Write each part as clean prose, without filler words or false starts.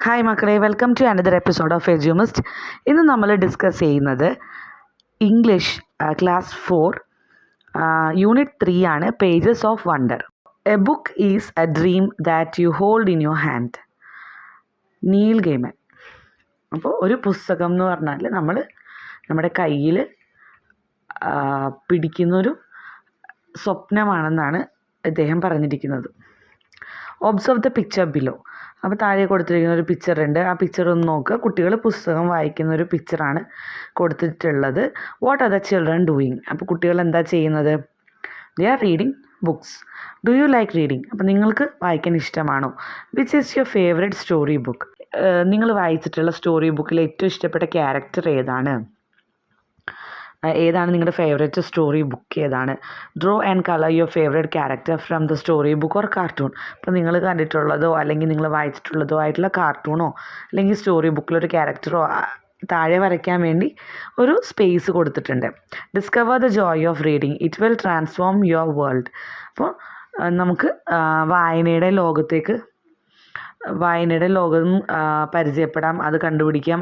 Hi മക്കളെ, welcome to another episode of Edumist. ഇന്ന് നമ്മൾ ഡിസ്കസ് ചെയ്യുന്നത് ഇംഗ്ലീഷ് ക്ലാസ് 4 യൂണിറ്റ് 3 ആണ്, pages of wonder. A book is a dream that you hold in your hand. Neil Gaiman. അപ്പോൾ ഒരു പുസ്തകം എന്ന് പറഞ്ഞാൽ നമ്മൾ നമ്മുടെ കയ്യിൽ പിടിക്കുന്നൊരു സ്വപ്നമാണെന്നാണ് ഇദ്ദേഹം പറഞ്ഞിരിക്കുന്നത്. Observe the picture below. അപ്പോൾ താഴെ കൊടുത്തിരിക്കുന്ന ഒരു പിക്ചറുണ്ട്. ആ പിക്ചർ ഒന്ന് നോക്കുക. കുട്ടികൾ പുസ്തകം വായിക്കുന്ന ഒരു പിക്ചറാണ് കൊടുത്തിട്ടുള്ളത്. What are the children doing? അപ്പോൾ കുട്ടികൾ എന്താ ചെയ്യുന്നത്? They are reading books. Do you like reading? അപ്പോൾ നിങ്ങൾക്ക് വായിക്കാൻ ഇഷ്ടമാണോ? Which is your favourite story book? നിങ്ങൾ വായിച്ചിട്ടുള്ള സ്റ്റോറി ബുക്കിൽ ഏറ്റവും ഇഷ്ടപ്പെട്ട ക്യാരക്ടർ ഏതാണ്? നിങ്ങളുടെ ഫേവറേറ്റ് സ്റ്റോറി ബുക്ക് ഏതാണ്? Draw and colour your favourite character from the story book or cartoon. അപ്പോൾ നിങ്ങൾ കണ്ടിട്ടുള്ളതോ അല്ലെങ്കിൽ നിങ്ങൾ വായിച്ചിട്ടുള്ളതോ ആയിട്ടുള്ള കാർട്ടൂണോ അല്ലെങ്കിൽ സ്റ്റോറി ബുക്കിലൊരു ക്യാരക്ടറോ താഴെ വരയ്ക്കാൻ വേണ്ടി ഒരു സ്പേസ് കൊടുത്തിട്ടുണ്ട്. Discover the joy of reading, it will transform your world. അപ്പോൾ നമുക്ക് വായനയുടെ ലോകം പരിചയപ്പെടാം, അത് കണ്ടുപിടിക്കാം,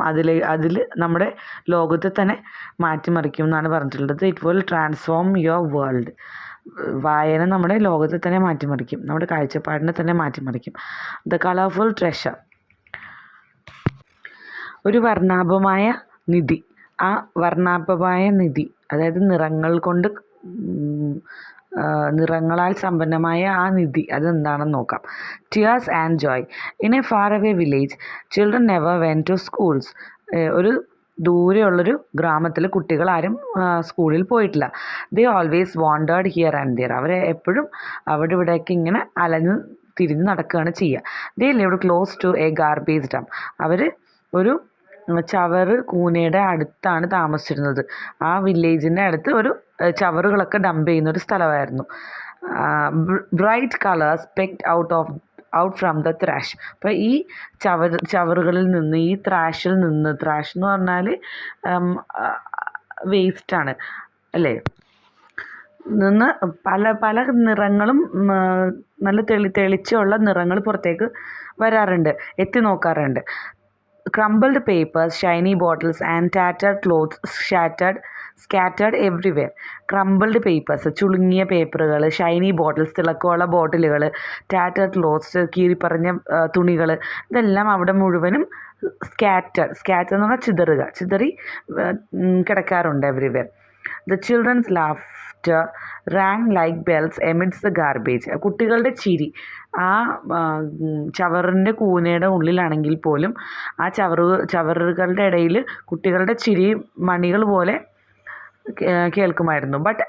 അതിൽ നമ്മുടെ ലോകത്തെ തന്നെ മാറ്റിമറിക്കും എന്നാണ് പറഞ്ഞിട്ടുള്ളത്. It will transform your world. വായന നമ്മുടെ ലോകത്തെ തന്നെ മാറ്റിമറിക്കും, നമ്മുടെ കാഴ്ചപ്പാടിനെ തന്നെ മാറ്റിമറിക്കും. The colourful treasure. ഒരു വർണ്ണാഭമായ നിധി. ആ വർണ്ണാഭമായ നിധി, അതായത് നിറങ്ങളാൽ സമ്പന്നമായ ആ നിധി അതെന്താണെന്ന് നോക്കാം. Tears and joy. In a far away village children never went to schools. ഒരു ദൂരെയുള്ളൊരു ഗ്രാമത്തിൽ കുട്ടികൾ ആരും സ്കൂളിൽ പോയിട്ടില്ല. They always wandered here and there. അവരെ എപ്പോഴും അവിടെ ഇവിടെയൊക്കെ ഇങ്ങനെ അലഞ്ഞ് തിരിഞ്ഞ് നടക്കുകയാണ് ചെയ്യുക. They lived close to a garbage dump. അവർ ഒരു ചവറ് കൂനയുടെ അടുത്താണ് താമസിച്ചിരുന്നത്. ആ വില്ലേജിൻ്റെ അടുത്ത് ഒരു ചവറുകളൊക്കെ ഡംപ് ചെയ്യുന്ന ഒരു സ്ഥലമായിരുന്നു. Bright colours peeked out from the trash. അപ്പോൾ ഈ ചവറുകളിൽ നിന്ന്, ഈ ത്രാഷിൽ നിന്ന്, ത്രാഷ് എന്ന് പറഞ്ഞാൽ വേസ്റ്റാണ് അല്ലേ, നിന്ന് പല പല നിറങ്ങളും നല്ല തെളിച്ചുള്ള നിറങ്ങൾ പുറത്തേക്ക് വരാറുണ്ട്, എത്തി നോക്കാറുണ്ട്. Crumbled papers, shiny bottles and tattered clothes scattered everywhere. Crumbled papers, ചുളുങ്ങിയ പേപ്പറുകൾ, ഷൈനി ബോട്ടിൽസ്, തിളക്കമുള്ള ബോട്ടിലുകൾ, ടാറ്റേഡ് ക്ലോത്ത്സ്, കീറിപ്പറഞ്ഞ തുണികൾ, ഇതെല്ലാം അവിടെ മുഴുവനും സ്കാറ്റർ എന്ന് പറഞ്ഞാൽ ചിതറി കിടക്കാറുണ്ട് everywhere. The children's laughter rang like bells amidst the garbage. കുട്ടികളുടെ ചിരി ആ ചവറിൻ്റെ കൂനയുടെ ഉള്ളിലാണെങ്കിൽ പോലും ആ ചവറുകളുടെ ഇടയിൽ കുട്ടികളുടെ ചിരി മണികൾ പോലെ കേൾക്കുമായിരുന്നു. But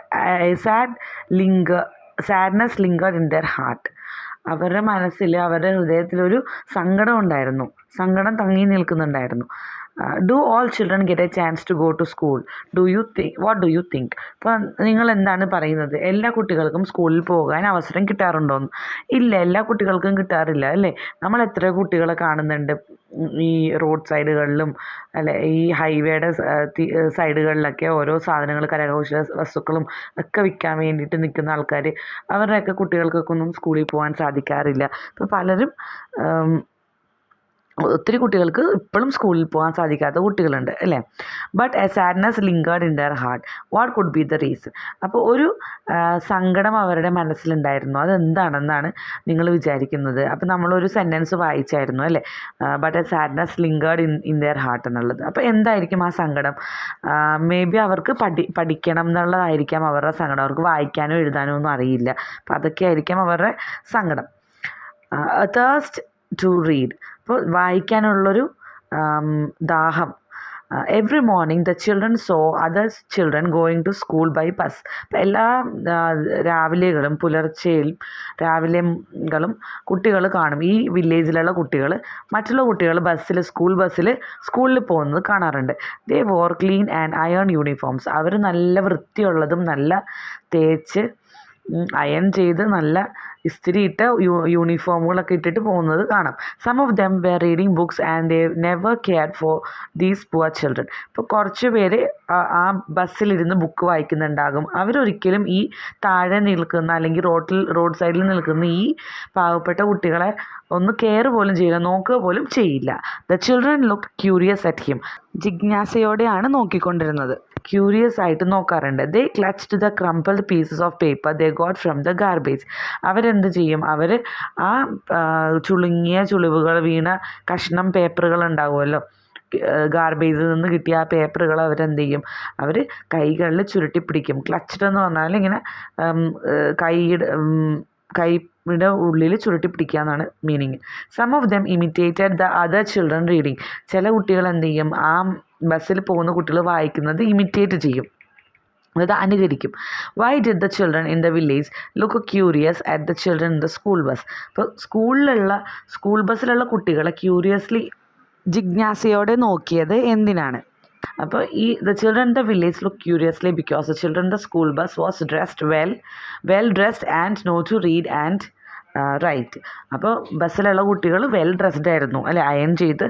sadness lingered in their heart. അവരുടെ മനസ്സിൽ, അവരുടെ ഹൃദയത്തിലൊരു സങ്കടം തങ്ങി നിൽക്കുന്നുണ്ടായിരുന്നു. Do all children get a chance to go to school? What do you think? അപ്പോൾ നിങ്ങൾ എന്താണ് പറയുന്നത്? എല്ലാ കുട്ടികൾക്കും സ്കൂളിൽ പോകാൻ അവസരം കിട്ടാറുണ്ടോയെന്ന്? ഇല്ല, എല്ലാ കുട്ടികൾക്കും കിട്ടാറില്ല അല്ലേ. നമ്മൾ എത്ര കുട്ടികളെ കാണുന്നുണ്ട് ഈ റോഡ് സൈഡുകളിലും അല്ലെ, ഈ ഹൈവേയുടെ സൈഡുകളിലൊക്കെ ഓരോ സാധനങ്ങൾ, കരകൗശല വസ്തുക്കളും ഒക്കെ വിൽക്കാൻ വേണ്ടിയിട്ട് നിൽക്കുന്ന ആൾക്കാർ. അവരുടെയൊക്കെ കുട്ടികൾക്കൊക്കെ ഒന്നും സ്കൂളിൽ പോകാൻ സാധിക്കാറില്ല. അപ്പോൾ പലരും ഒത്തിരി കുട്ടികൾക്ക് ഇപ്പോഴും സ്കൂളിൽ പോകാൻ സാധിക്കാത്ത കുട്ടികളുണ്ട് അല്ലേ. But a sadness lingered in their heart, what could be the reason? അപ്പോൾ ഒരു സങ്കടം അവരുടെ മനസ്സിലുണ്ടായിരുന്നു, അതെന്താണെന്നാണ് നിങ്ങൾ വിചാരിക്കുന്നത്? അപ്പോൾ നമ്മളൊരു സെൻറ്റൻസ് വായിച്ചായിരുന്നു അല്ലേ, but a sadness lingered in their heart എന്നുള്ളത്. അപ്പോൾ എന്തായിരിക്കും ആ സങ്കടം? മേ ബി അവർക്ക് പഠിക്കണം എന്നുള്ളതായിരിക്കാം അവരുടെ സങ്കടം. അവർക്ക് വായിക്കാനോ എഴുതാനോ ഒന്നും അറിയില്ല. അപ്പോൾ അതൊക്കെ ആയിരിക്കാം അവരുടെ സങ്കടം. Thirst to read. അപ്പോൾ വായിക്കാനുള്ളൊരു ദാഹം. Every morning the children saw other children going to school by bus. അപ്പോൾ എല്ലാ രാവിലെകളും കുട്ടികൾ കാണും. ഈ വില്ലേജിലുള്ള കുട്ടികൾ മറ്റുള്ള കുട്ടികൾ സ്കൂളിൽ പോകുന്നത് കാണാറുണ്ട്. They wore clean and iron uniforms. അവർ നല്ല വൃത്തിയുള്ളതും നല്ല തേച്ച് അയൺ ചെയ്ത് നല്ല ഇസ്തിരിയിട്ട യൂണിഫോമുകളൊക്കെ ഇട്ടിട്ട് പോകുന്നത് കാണാം. Some of them were reading books and they never cared for these poor children. ഇപ്പോൾ കുറച്ച് പേര് ആ ബസ്സിലിരുന്ന് ബുക്ക് വായിക്കുന്നുണ്ടാകും. അവരൊരിക്കലും ഈ താഴെ നിൽക്കുന്ന അല്ലെങ്കിൽ റോഡ് സൈഡിൽ നിൽക്കുന്ന ഈ പാവപ്പെട്ട കുട്ടികളെ ഒന്ന് കെയർ പോലും ചെയ്യില്ല, നോക്കുക പോലും ചെയ്യില്ല. The children look curious at him. ജിജ്ഞാസയോടെയാണ് നോക്കിക്കൊണ്ടിരുന്നത്, ക്യൂരിയസ് ആയിട്ട് നോക്കാറുണ്ട്. They clutched the crumpled pieces of paper they got from the garbage. അവരെന്ത് ചെയ്യും, അവർ ആ ചുളുങ്ങിയ ചുളിവുകൾ വീണ കഷ്ണം പേപ്പറുകൾ ഉണ്ടാവുമല്ലോ, ഗാർബേജിൽ നിന്ന് കിട്ടിയ ആ പേപ്പറുകൾ അവരെന്ത് ചെയ്യും, അവർ കൈകളിൽ ചുരുട്ടിപ്പിടിക്കും. ക്ലച്ച്ഡ് എന്ന് പറഞ്ഞാൽ ഇങ്ങനെ കൈയുടെ ഉള്ളിൽ ചുരുട്ടിപ്പിടിക്കുക എന്നാണ് meaning. Some of them imitated the other children reading. ചില കുട്ടികൾ എന്ത് ചെയ്യും, ആ ബസ്സിൽ പോകുന്ന കുട്ടികൾ വായിക്കുന്നത് ഇമിറ്റേറ്റ് ചെയ്യും, അതായത് അനുകരിക്കും. Why did the children in the village look curious at the children in the school bus. ഇപ്പോൾ സ്കൂൾ ബസ്സിലുള്ള കുട്ടികളെ ക്യൂരിയസ്ലി ജിജ്ഞാസയോടെ നോക്കിയത് എന്തിനാണ്? അപ്പോൾ the children in the village look curiously because the children in the school bus was dressed well dressed and know to read and write. അപ്പോൾ ബസ്സിലുള്ള കുട്ടികൾ വെൽ ഡ്രസ്ഡ് ആയിരുന്നു, അല്ലെ, അയൺ ചെയ്ത്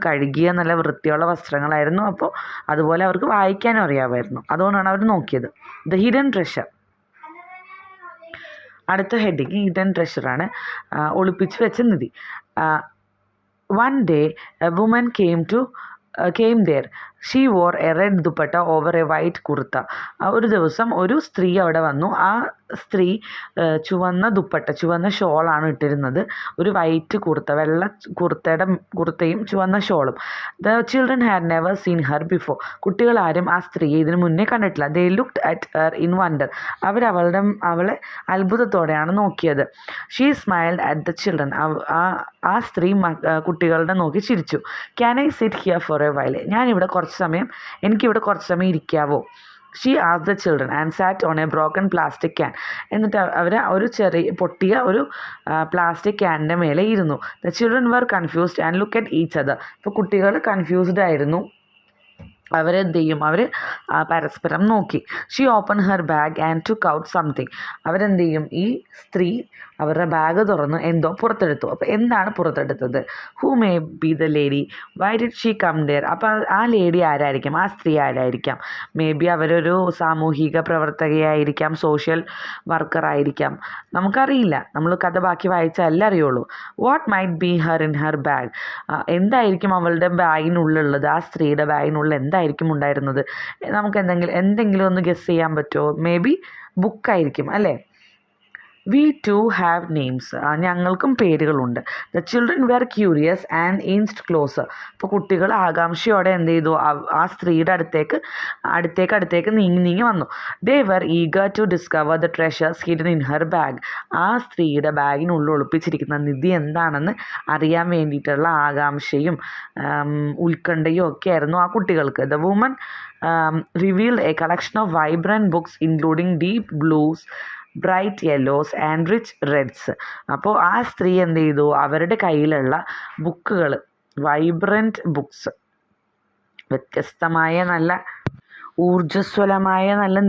കഴുകിയ നല്ല വൃത്തിയുള്ള വസ്ത്രങ്ങളായിരുന്നു. അപ്പോൾ അതുപോലെ അവർക്ക് വായിക്കാനും അറിയാമായിരുന്നു, അതുകൊണ്ടാണ് അവർ നോക്കിയത്. The hidden treasure. അടുത്ത ഹെഡിങ് ഹിഡൻ ട്രഷറാണ്, ഒളിപ്പിച്ച് വെച്ച നിധി. One day a woman came there. She wore a red dupatta over a white kurta. ഒരു ദിവസം ഒരു സ്ത്രീ അവിടെ വന്നു. ആ സ്ത്രീ ചുവന്ന ദുപ്പട്ട, ചുവന്ന ഷോളാണ് ഇട്ടിരുന്നത്, ഒരു വൈറ്റ് കുർത്ത, വെള്ള കുർത്തയും ചുവന്ന ഷോളും. The children had never seen her before. കുട്ടികളാരും ആ സ്ത്രീയെ ഇതിനു മുന്നേ കണ്ടിട്ടില്ല. They looked at her in wonder. അവളെ അത്ഭുതത്തോടെയാണ് നോക്കിയത്. She smiled at the children. ആ സ്ത്രീ കുട്ടികളുടെ നോക്കി ചിരിച്ചു. Can I sit here for a while? എനിക്കിവിടെ കുറച്ച് സമയം ഇരിക്കാവോ? She asked the children and sat on a broken plastic can. എന്നിട്ട് അവർ ഒരു പൊട്ടിയ ഒരു പ്ലാസ്റ്റിക് ക്യാനിൻ്റെ മേലെ ഇരുന്നു. The children were confused and look at each other. അപ്പോൾ കുട്ടികൾ കൺഫ്യൂസ്ഡ് ആയിരുന്നു, അവരെന്ത് ചെയ്യും, അവർ പരസ്പരം നോക്കി. She open her bag and took out something. അവരെന്ത് ചെയ്യും, ഈ സ്ത്രീ അവരുടെ ബാഗ് തുറന്ന് എന്തോ പുറത്തെടുത്തു. അപ്പോൾ എന്താണ് പുറത്തെടുത്തത്? Who may be the lady, why did she come there? അപ്പോൾ ആ ലേഡി ആരായിരിക്കാം, ആ സ്ത്രീ ആരായിരിക്കാം? മേ ബി അവരൊരു സാമൂഹിക പ്രവർത്തകയായിരിക്കാം, സോഷ്യൽ വർക്കർ ആയിരിക്കാം, നമുക്കറിയില്ല, നമ്മൾ കഥ ബാക്കി വായിച്ചാലേ അറിയുള്ളൂ. What might be Har in her bag? എന്തായിരിക്കും അവളുടെ ബാഗിനുള്ളിലുള്ളത്, ആ സ്ത്രീയുടെ ബാഗിനുള്ളിൽ എന്തായിരിക്കും ഉണ്ടായിരുന്നത്? നമുക്ക് എന്തെങ്കിലും ഒന്ന് ഗസ് ചെയ്യാൻ പറ്റുമോ? മേ ബി ബുക്കായിരിക്കും, അല്ലേ? We too have names. ഞങ്ങൾക്കും പേരുകളുണ്ട്. The children were curious and inched closer. അപ്പോൾ കുട്ടികൾ ആകാംക്ഷയോടെ എന്ത് ചെയ്തു, ആ സ്ത്രീയുടെ അടുത്തേക്ക് നീങ്ങി വന്നു. They were eager to discover the treasures hidden in her bag. ആ സ്ത്രീയുടെ ബാഗിനുള്ളിൽ ഒളിപ്പിച്ചിരിക്കുന്ന നിധി എന്താണെന്ന് അറിയാൻ വേണ്ടിയിട്ടുള്ള ആകാംക്ഷയും ഉത്കണ്ഠയും ഒക്കെ ആയിരുന്നു ആ കുട്ടികൾക്ക്. The woman revealed a collection of vibrant books including deep blues, bright yellows and rich reds. അപ്പോൾ ആ സ്ത്രീ എന്ത് ചെയ്തു, അവരുടെ കയ്യിലുള്ള ബുക്കുകൾ, വൈബ്രൻറ്റ് ബുക്സ്, വ്യത്യസ്തമായ നല്ല ഊർജ്ജസ്വലമായ നല്ല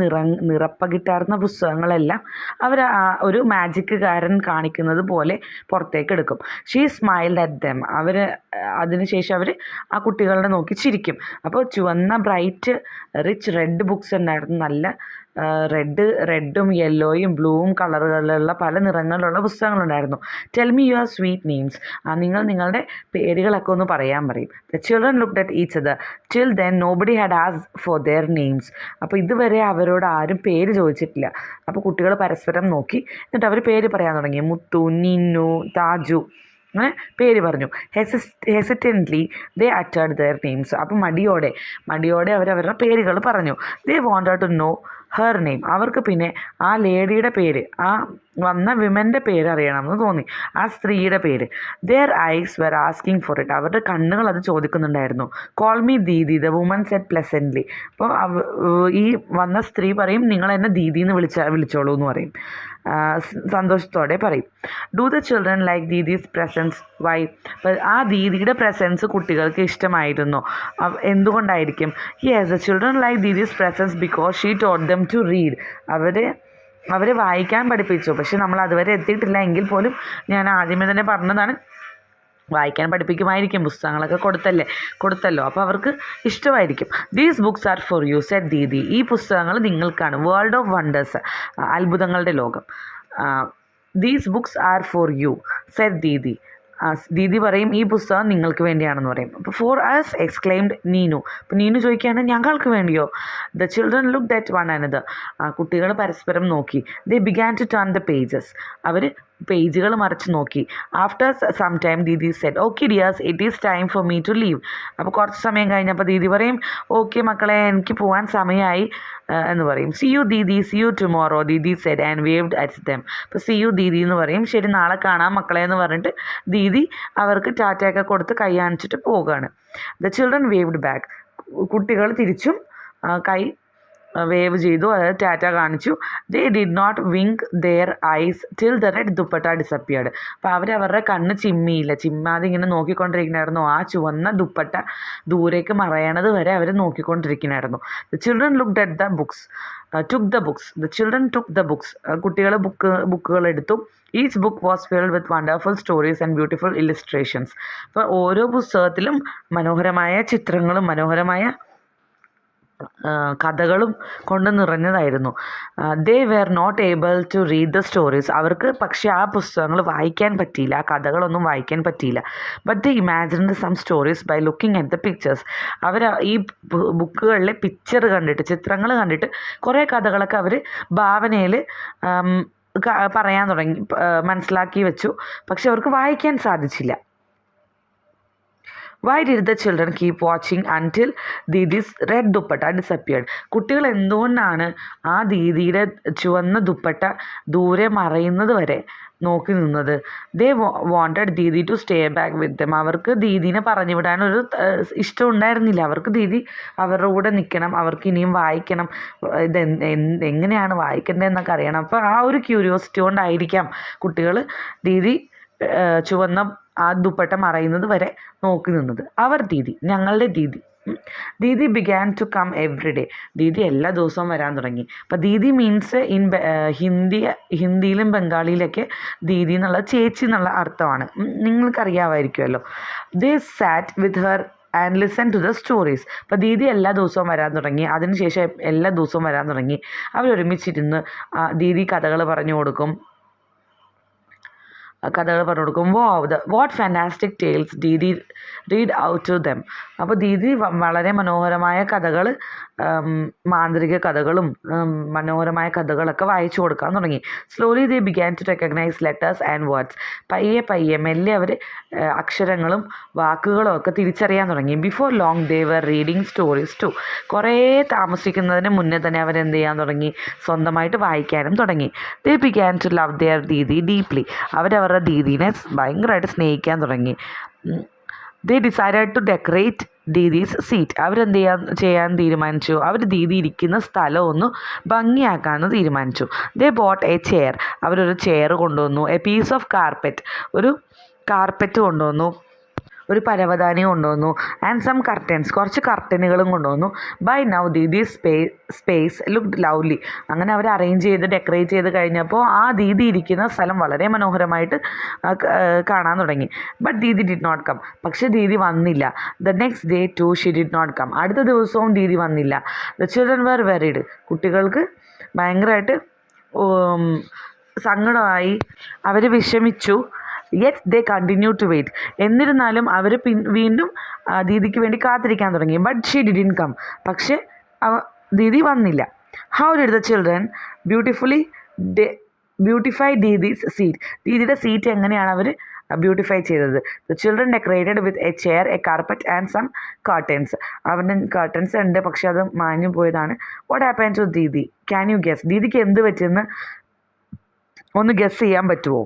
നിറപ്പകിട്ടാർന്ന പുസ്തകങ്ങളെല്ലാം അവർ ഒരു മാജിക്കുകാരൻ കാണിക്കുന്നത് പോലെ പുറത്തേക്ക് എടുക്കും. She smiled at dum. അതിനുശേഷം അവർ ആ കുട്ടികളുടെ നോക്കി ചിരിക്കും. അപ്പോൾ ചുവന്ന ബ്രൈറ്റ് റിച്ച് റെഡ് ബുക്സ് ഉണ്ടായിരുന്നു, നല്ല റെഡും യെല്ലോയും ബ്ലൂവും കളറുകളിലുള്ള പല നിറങ്ങളിലുള്ള പുസ്തകങ്ങളുണ്ടായിരുന്നു. Tell me your sweet names. നിങ്ങളുടെ പേരുകളൊക്കെ ഒന്ന് പറയും. The children looked at each other. Till then nobody had asked for their names. അപ്പോൾ ഇതുവരെ അവരോട് ആരും പേര് ചോദിച്ചിട്ടില്ല. അപ്പോൾ കുട്ടികൾ പരസ്പരം നോക്കി, എന്നിട്ട് അവർ പേര് പറയാൻ തുടങ്ങി. മുത്തു, നിന്നു, താജു, അങ്ങനെ പേര് പറഞ്ഞു. Hesitantly they uttered their names. അപ്പം മടിയോടെ അവരുടെ പേരുകൾ പറഞ്ഞു. They wanted to know her name. അവർക്ക് പിന്നെ ആ ലേഡിയുടെ പേര്, ആ വന്ന വിമൻ്റെ പേര് അറിയണമെന്ന് തോന്നി, ആ സ്ത്രീയുടെ പേര്. Their eyes were asking for it. അവരുടെ കണ്ണുകൾ അത് ചോദിക്കുന്നുണ്ടായിരുന്നു. Call me Didi, the woman said pleasantly. അപ്പോൾ ഈ വന്ന സ്ത്രീ പറയും, നിങ്ങൾ എന്നെ ദീദി എന്ന് വിളിച്ചോളൂ എന്ന് പറയും, സന്തോഷത്തോടെ പറയും. Do the children like Didi's presence? Why? ആ ദീദിയുടെ പ്രസൻസ് കുട്ടികൾക്ക് ഇഷ്ടമായിരുന്നു. എന്തുകൊണ്ടായിരിക്കും? Yes, the children like Didi's presence because she taught them to read. അവരെ വായിക്കാൻ പഠിപ്പിച്ചു. പക്ഷെ നമ്മൾ അതുവരെ എത്തിയിട്ടില്ല എങ്കിൽ പോലും ഞാൻ ആദ്യമേ തന്നെ പറഞ്ഞതാണ്, വായിക്കാൻ പഠിപ്പിക്കുമായിരിക്കും, പുസ്തകങ്ങളൊക്കെ കൊടുത്തല്ലോ, അപ്പോൾ അവർക്ക് ഇഷ്ടമായിരിക്കും. These books are for you said Didi. ഈ പുസ്തകങ്ങൾ നിങ്ങൾക്കാണ്. വേൾഡ് ഓഫ് വണ്ടേഴ്സ്, അത്ഭുതങ്ങളുടെ ലോകം. These books are for you said Didi. Didi പറയും ഈ പുസ്തകം നിങ്ങൾക്ക് വേണ്ടിയാണെന്ന് പറയും. അപ്പോൾ ഫോർ അസ് എക്സ്ക്ലെയിംഡ് നീനു. അപ്പോൾ നീനു ചോദിക്കുകയാണ് ഞങ്ങൾക്ക് വേണ്ടിയോ? The children looked at one another. കുട്ടികൾ പരസ്പരം നോക്കി. They began to turn the pages. അവർ പേജുകൾ മറിച്ച് നോക്കി. After some time Didi said okay dears it is time for me to leave. അപ്പോൾ കുറച്ച് സമയം കഴിഞ്ഞപ്പോൾ ദീദി പറയും ഓക്കെ മക്കളെ എനിക്ക് പോകാൻ സമയമായി എന്ന് പറയും. See you didi, see you tomorrow didi said and waved at them. അപ്പോൾ സി യു ദീദി എന്ന് പറയും, ശരി നാളെ കാണാം മക്കളെ എന്ന് പറഞ്ഞിട്ട് ദീദി അവർക്ക് ടാറ്റയൊക്കെ കൊടുത്ത് കൈ കാണിച്ചിട്ട് പോവുകയാണ്. The children waved back. കുട്ടികൾ തിരിച്ചും കൈ വേവ് ചെയ്തു, അതായത് ടാറ്റ കാണിച്ചു. They did not wink their eyes till the red dupatta disappeared. അപ്പോൾ അവരവരുടെ കണ്ണ് ചിമ്മിയില്ല, ചിമ്മാതെ ഇങ്ങനെ നോക്കിക്കൊണ്ടിരിക്കണമായിരുന്നു. ആ ചുവന്ന ദുപ്പട്ട ദൂരേക്ക് മറയണത് വരെ അവർ നോക്കിക്കൊണ്ടിരിക്കണമായിരുന്നു. The children looked at the books took the books. The children took the books. കുട്ടികൾ ബുക്കുകൾ എടുത്തു. Each book was filled with wonderful stories and beautiful illustrations. അപ്പോൾ ഓരോ പുസ്തകത്തിലും മനോഹരമായ ചിത്രങ്ങളും മനോഹരമായ കഥകളും കൊണ്ട് നിറഞ്ഞതായിരുന്നു. They were not able to read the stories. അവർക്ക് പക്ഷേ ആ പുസ്തകങ്ങൾ വായിക്കാൻ പറ്റിയില്ല, ആ കഥകളൊന്നും വായിക്കാൻ പറ്റിയില്ല. But they imagined some stories by looking at the pictures. അവർ ഈ ബുക്കുകളിലെ പിക്ചർ കണ്ടിട്ട്, ചിത്രങ്ങൾ കണ്ടിട്ട് കുറേ കഥകളൊക്കെ അവർ ഭാവനയിൽ പറയാൻ തുടങ്ങി, മനസ്സിലാക്കി വെച്ചു. പക്ഷെ അവർക്ക് വായിക്കാൻ സാധിച്ചില്ല. Why did the children keep watching until Didi's red dupatta disappeared. കുട്ടികൾ എന്തുകൊണ്ടാണ് ആ ദീദിയുടെ ചുവന്ന ദുപ്പട്ട ദൂരെ മറയുന്നത് വരെ നോക്കി നിന്നത്? They wanted didi to stay back with them. അവർക്ക് ദീദീനെ പറഞ്ഞു വിടാനൊരു ഇഷ്ടം ഉണ്ടായിരുന്നില്ല. അവർക്ക് ദീദി അവരുടെ കൂടെ നിൽക്കണം, അവർക്ക് ഇനിയും വായിക്കണം, ഇത് എങ്ങനെയാണ് വായിക്കേണ്ടതെന്നൊക്കെ അറിയണം. അപ്പോൾ ആ ഒരു ക്യൂരിയോസിറ്റി കൊണ്ടായിരിക്കാം കുട്ടികൾ ദീദി ചുവന്ന ആ ദുപ്പട്ട മറയുന്നത് വരെ നോക്കി നിന്നത്. അവർ ദീദി, ഞങ്ങളുടെ ദീദി. Didi began to come every day. ദീദി എല്ലാ ദിവസവും വരാൻ തുടങ്ങി. അപ്പം ദീദി മീൻസ് ഇൻ ഹിന്ദിയിലും ബംഗാളിയിലൊക്കെ ദീദി എന്നുള്ള ചേച്ചി എന്നുള്ള അർത്ഥമാണ്. നിങ്ങൾക്കറിയാമായിരിക്കുമല്ലോ. They sat with her and listen to the stories. അപ്പോൾ ദീദി എല്ലാ ദിവസവും വരാൻ തുടങ്ങി. അതിനുശേഷം എല്ലാ ദിവസവും വരാൻ തുടങ്ങി. അവരൊരുമിച്ചിരുന്ന് ദീദി കഥകൾ പറഞ്ഞു കൊടുക്കും. What fantastic tales didi read out to them. അപ്പോൾ ദീദി വളരെ മനോഹരമായ കഥകൾ, മാന്ത്രിക കഥകളും മനോഹരമായ കഥകളൊക്കെ വായിച്ചു കൊടുക്കാൻ തുടങ്ങി. Slowly they began to recognise letters and words. പയ്യെ മെല്ലെ അവർ അക്ഷരങ്ങളും വാക്കുകളും ഒക്കെ തിരിച്ചറിയാൻ തുടങ്ങി. Before long they were reading stories too. കുറേ താമസിക്കുന്നതിന് മുന്നേ തന്നെ അവരെന്ത് ചെയ്യാൻ തുടങ്ങി? സ്വന്തമായിട്ട് വായിക്കാനും തുടങ്ങി. They began to love their Didi deeply. അവരവരുടെ ദീദീനെ ഭയങ്കരമായിട്ട് സ്നേഹിക്കാൻ തുടങ്ങി. They decided to decorate Didi's seat. അവരെന്ത് ചെയ്യാൻ തീരുമാനിച്ചു? അവർ ദീദി ഇരിക്കുന്ന സ്ഥലം ഒന്ന് ഭംഗിയാക്കാമെന്ന് തീരുമാനിച്ചു. They bought a chair. അവരൊരു ചെയർ കൊണ്ടുവന്നു. A piece of carpet. ഒരു കാർപ്പറ്റ് കൊണ്ടുവന്നു. ഒരു പരവതാനി കൊണ്ടുവന്നു. And some curtains. കുറച്ച് കർട്ടനുകളും കൊണ്ടുവന്നു. By now the space looked lovely. അങ്ങനെ അവർ അറേഞ്ച് ചെയ്ത് ഡെക്കറേറ്റ് ചെയ്ത് കഴിഞ്ഞപ്പോൾ ആ ദീദി ഇരിക്കുന്ന സ്ഥലം വളരെ മനോഹരമായിട്ട് കാണാൻ തുടങ്ങി. But Didi did not come. പക്ഷേ ദീദി വന്നില്ല. The next day too she did not come. അടുത്ത ദിവസവും ദീദി വന്നില്ല. The children were worried. കുട്ടികൾക്ക് ഭയങ്കരമായിട്ട് സങ്കടമായി. അവർ വിഷമിച്ചു. Yet they continue to wait. എന്നിരുന്നാലും അവർ വീണ്ടും ദീദിക്ക് വേണ്ടി കാത്തിരിക്കാൻ തുടങ്ങി. But she didn't come. പക്ഷേ ദീദി വന്നില്ല. How did the children beautify Didi's seat. ദീദിയുടെ സീറ്റ് എങ്ങനെയാണ് അവർ ബ്യൂട്ടിഫൈ ചെയ്തത്? The children decorated with A chair, a carpet and some curtains. അവൻ്റെ കർട്ടൻസ് ഉണ്ട്, പക്ഷെ അത് മാഞ്ഞു പോയതാണ്. What happen to Didi? Can you guess? ദീദിക്ക് എന്ത് പറ്റിയെന്ന് ഒന്ന് ഗെസ് ചെയ്യാൻ പറ്റുമോ?